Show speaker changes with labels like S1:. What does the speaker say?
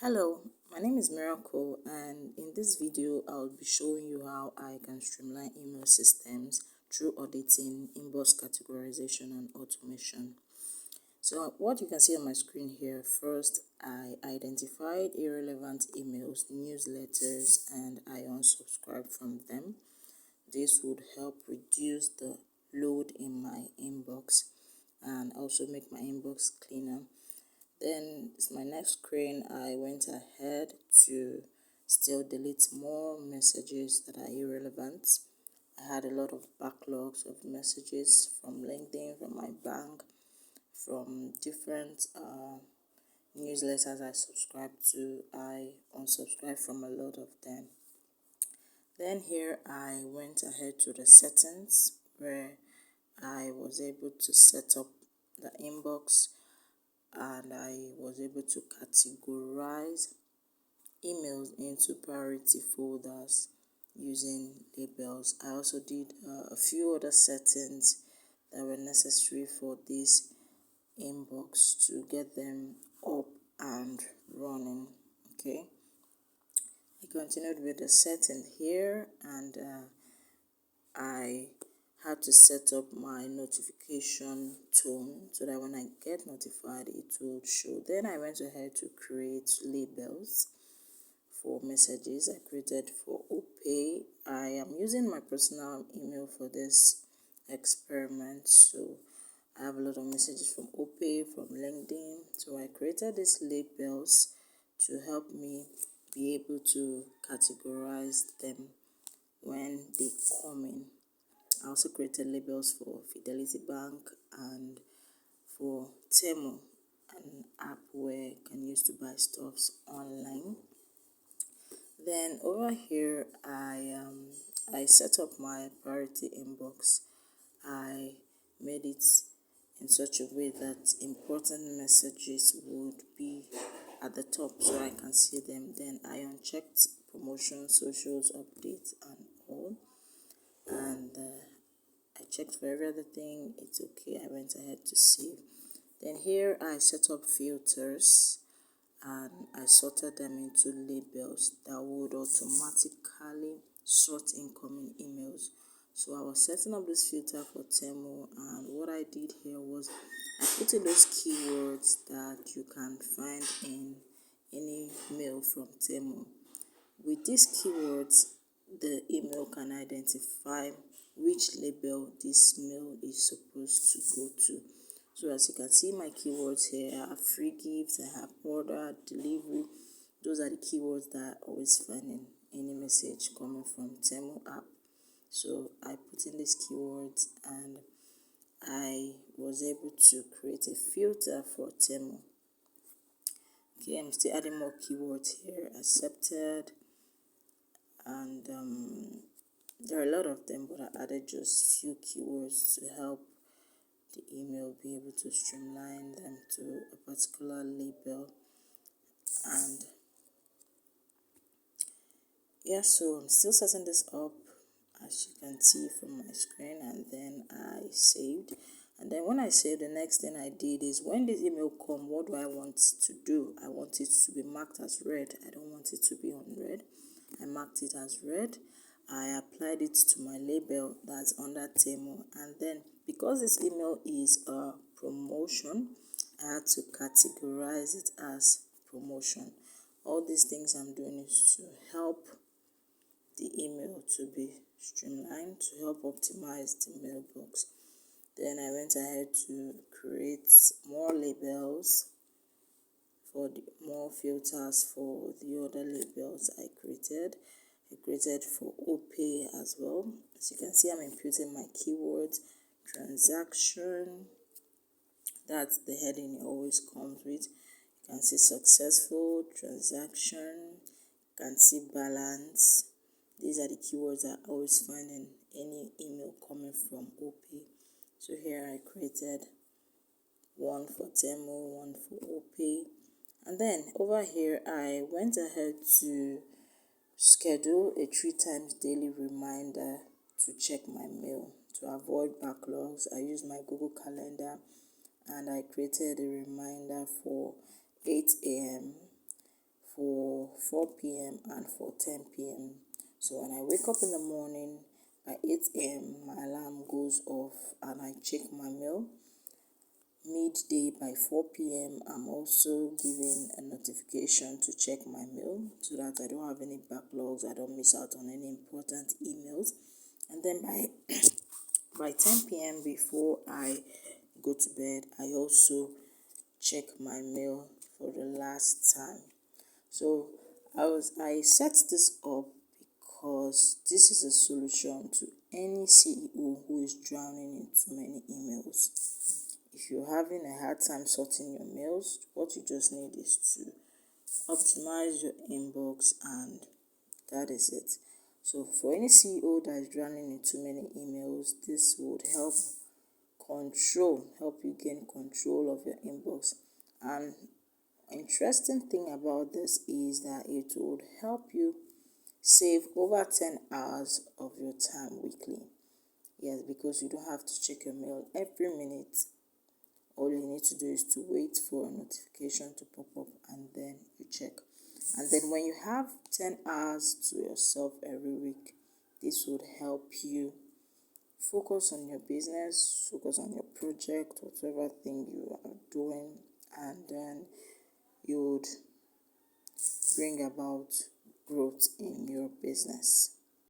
S1: Hello, my name is Miracle, and in this video I'll be showing you how I can streamline email systems through auditing, inbox categorization and automation. So what you can see on my screen here, first I identified irrelevant emails, newsletters, and I unsubscribed from them. This would help reduce the load in my inbox and also make my inbox cleaner. Then it's my next screen. I went ahead to still delete more messages that are irrelevant. I had a lot of backlogs of messages from LinkedIn, from my bank, from different newsletters I subscribe to. I unsubscribed from a lot of them. Then here I went ahead to the settings where I was able to set up the inbox and I was able to categorize emails into priority folders using labels. I also did a few other settings that were necessary for this inbox to get them up and running. Okay, I continued with the setting here, and I had to set up my notification tone so that when I get notified it will show. Then I went ahead to create labels for messages. I created for OPay. I am using my personal email for this experiment, so I have a lot of messages from OPay, from LinkedIn. So I created these labels to help me be able to categorize them when they come in. I also created labels for Fidelity Bank and for Temu, an app where you can use to buy stuffs online. Then over here, I set up my priority inbox. I made it in such a way that important messages would be at the top so I can see them. Then I unchecked promotion, socials, updates, and all. And I checked for every other thing. It's okay. I went ahead to save. Then here I set up filters and I sorted them into labels that would automatically sort incoming emails. So I was setting up this filter for Temu, and what I did here was I put in those keywords that you can find in any mail from Temu. With these keywords, the email can identify which label this mail is supposed to go to. So as you can see, my keywords here are free gifts, I have order, delivery. Those are the keywords that I always find in any message coming from Temu app. So I put in these keywords and I was able to create a filter for Temu. Okay, I'm still adding more keywords here. Accepted, and there are a lot of them, but I added just few keywords to help the email be able to streamline them to a particular label. And yeah, so I'm still setting this up, as you can see from my screen, and then I saved. And then when I saved, the next thing I did is when this email come, what do I want to do? I want it to be marked as read. I don't want it to be unread. I marked it as read. I applied it to my label that's under Temu, and then because this email is a promotion, I had to categorize it as promotion. All these things I'm doing is to help the email to be streamlined, to help optimize the mailbox. Then I went ahead to create more labels for more filters for the other labels I created. I created for OPay as well. As you can see, I'm inputting my keywords, transaction, that's the heading it always comes with. You can see successful, transaction, you can see balance. These are the keywords I always find in any email coming from OPay. So here I created one for Temu, one for OPay. And then over here, I went ahead to schedule a 3 times daily reminder to check my mail. To avoid backlogs, I use my Google Calendar and I created a reminder for 8 a.m. 4 p.m. and for 10 p.m. So when I wake up in the morning by 8 a.m., my alarm goes off and I check my mail. Midday by 4 p.m. I'm also given a notification to check my mail so that I don't have any backlogs, I don't miss out on any important emails. And then by 10 p.m. before I go to bed, I also check my mail for the last time. So I set this up because this is a solution to any CEO who is drowning in too many emails. If you're having a hard time sorting your mails, what you just need is to optimize your inbox, and that is it. So for any CEO that is drowning in too many emails, this would help you gain control of your inbox. And interesting thing about this is that it would help you save over 10 hours of your time weekly. Yes, because you don't have to check your mail every minute. All you need to do is to wait for a notification to pop up and then you check. And then when you have 10 hours to yourself every week, this would help you focus on your business, focus on your project, whatever thing you are doing, and then you would bring about growth in your business.